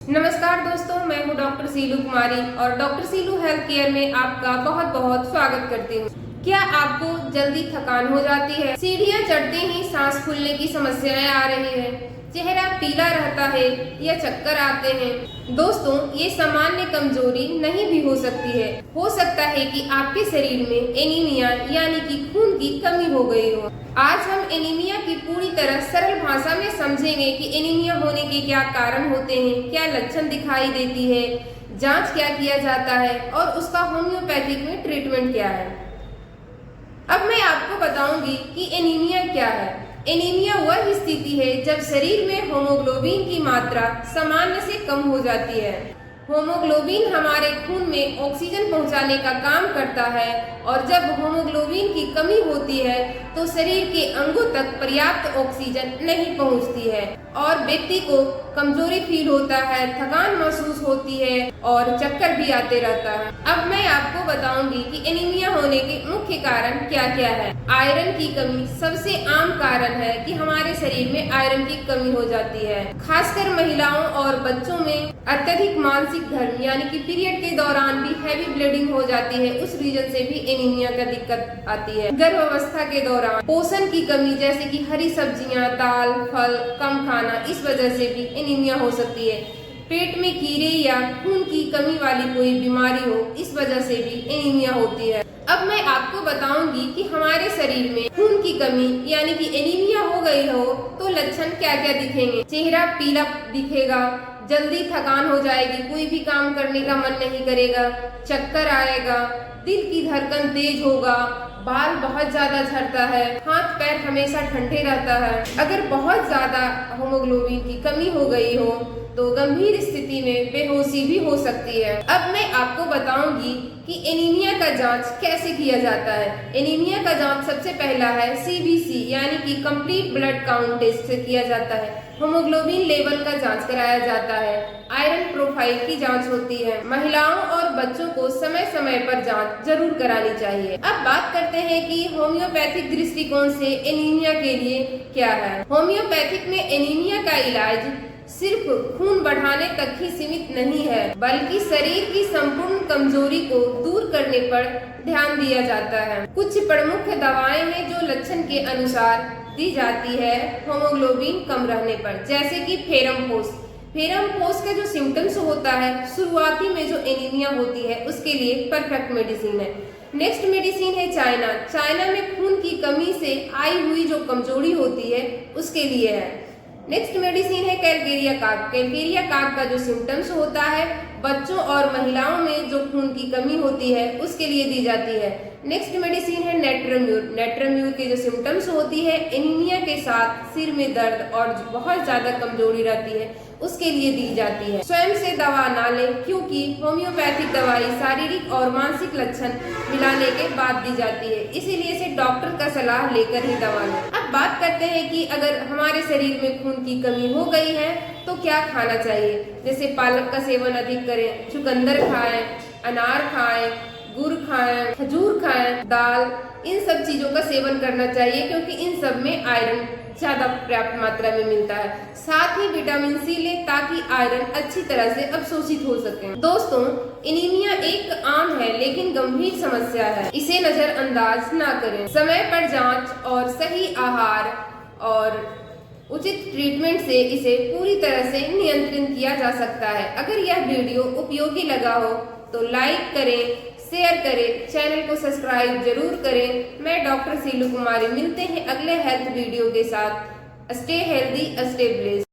नमस्कार दोस्तों, मैं हूं डॉक्टर सीलू कुमारी और डॉक्टर सीलू हेल्थ केयर में आपका बहुत बहुत स्वागत करती हूं। क्या आपको जल्दी थकान हो जाती है? सीढ़ियां चढ़ते ही सांस फूलने की समस्याएं आ रही है, चेहरा पीला रहता है या चक्कर आते हैं? दोस्तों, ये सामान्य कमजोरी नहीं भी हो सकती है। हो सकता है कि आपके शरीर में एनीमिया यानी कि खून की कमी हो गई हो। आज हम एनीमिया की पूरी तरह सरल भाषा में समझेंगे कि एनीमिया होने के क्या कारण होते हैं, क्या लक्षण दिखाई देती है, जांच क्या किया जाता है और उसका होम्योपैथिक में ट्रीटमेंट क्या है। अब मैं आपको बताऊंगी कि एनीमिया क्या है। एनीमिया वह स्थिति है जब शरीर में होमोग्लोबिन की मात्रा सामान्य से कम हो जाती है। होमोग्लोबिन हमारे खून में ऑक्सीजन पहुंचाने का काम करता है और जब होमोग्लोबिन की कमी होती है तो शरीर के अंगों तक पर्याप्त ऑक्सीजन नहीं पहुंचती है और व्यक्ति को कमजोरी फील होता है, थकान महसूस होती है और चक्कर भी आते रहता है। अब मैं आपको बताऊंगी कि एनीमिया होने के मुख्य कारण क्या क्या है। आयरन की कमी सबसे आम कारण है कि हमारे शरीर में आयरन की कमी हो जाती है। खासकर महिलाओं और बच्चों में अत्यधिक मासिक धर्म यानी कि पीरियड के दौरान भी हैवी ब्लीडिंग हो जाती है, उस रीजन से भी एनीमिया का दिक्कत आती है। गर्भावस्था के दौरान पोषण की कमी जैसे कि हरी सब्जियां, दाल, फल कम खाना, इस वजह से भी एनीमिया हो सकती है। पेट में कीड़े या खून की कमी वाली कोई बीमारी हो, इस वजह से भी एनीमिया होती है। अब मैं आपको बताऊंगी कि हमारे शरीर में खून की कमी यानी कि एनीमिया हो गई हो तो लक्षण क्या क्या दिखेंगे। चेहरा पीला दिखेगा, जल्दी थकान हो जाएगी, कोई भी काम करने का मन नहीं करेगा, चक्कर आएगा, दिल की धड़कन तेज होगा, बाल बहुत ज्यादा झड़ता है, हाथ पैर हमेशा ठंडे रहता है। अगर बहुत ज्यादा होमोग्लोबिन की कमी हो गई हो तो गंभीर स्थिति में बेहोशी भी हो सकती है। अब मैं आपको बताऊंगी कि एनीमिया का जांच कैसे किया जाता है। एनीमिया का जांच सबसे पहला है CBC यानी कि कंप्लीट ब्लड काउंट टेस्ट से किया जाता है। होमोग्लोबिन लेवल का जांच कराया जाता है। आयरन प्रोफाइल की जांच होती है। महिलाओं और बच्चों को समय समय पर जांच जरूर करानी चाहिए। अब बात करते हैं कि होम्योपैथिक दृष्टिकोण से एनीमिया के लिए क्या है। होम्योपैथिक में एनीमिया का इलाज सिर्फ खून बढ़ाने तक ही सीमित नहीं है, बल्कि शरीर की संपूर्ण कमजोरी को दूर करने पर ध्यान दिया जाता है। कुछ प्रमुख दवाएं हैं जो लक्षण के अनुसार दी जाती है होमोग्लोबिन कम रहने पर, जैसे कि फेरमपोस। फेरमपोस का जो सिम्टम्स होता है शुरुआती में जो एनीमिया होती है उसके लिए परफेक्ट मेडिसिन है। नेक्स्ट मेडिसिन है चाइना। चाइना में खून की कमी से आई हुई जो कमजोरी होती है उसके लिए है। नेक्स्ट मेडिसिन है कैलकेरिया कार्ब। कैलकेरिया कार्ब का जो सिम्टम्स होता है बच्चों और महिलाओं में जो खून की कमी होती है उसके लिए दी जाती है। नेक्स्ट मेडिसिन है नेट्रोम्यूर। नेट्रोम्यूर के जो सिम्टम्स होती है एनीमिया के साथ सिर में दर्द और बहुत ज्यादा कमजोरी रहती है उसके लिए दी जाती है। स्वयं से दवा ना लें, क्योंकि होम्योपैथिक दवाई शारीरिक और मानसिक लक्षण मिलाने के बाद दी जाती है, इसीलिए इसे डॉक्टर का सलाह लेकर ही दवा लें। अब बात करते हैं कि अगर हमारे शरीर में खून की कमी हो गई है तो क्या खाना चाहिए। जैसे पालक का सेवन अधिक करें, चुकंदर खाएं, अनार खाएं, गुड़ खाएं, खजूर खाएं, दाल, इन सब चीजों का सेवन करना चाहिए क्योंकि इन सब में आयरन ज्यादा पर्याप्त मात्रा में मिलता है। साथ ही विटामिन C लें ताकि आयरन अच्छी तरह से अवशोषित हो सके। दोस्तों, एनीमिया एक आम है लेकिन गंभीर समस्या है, इसे नजरअंदाज ना करें। समय पर जांच और सही आहार और उचित ट्रीटमेंट से इसे पूरी तरह से नियंत्रित किया जा सकता है। अगर यह वीडियो उपयोगी लगा हो तो लाइक करें, शेयर करें, चैनल को सब्सक्राइब जरूर करें। मैं डॉक्टर सीलू कुमारी, मिलते हैं अगले हेल्थ वीडियो के साथ। Stay healthy, stay blessed.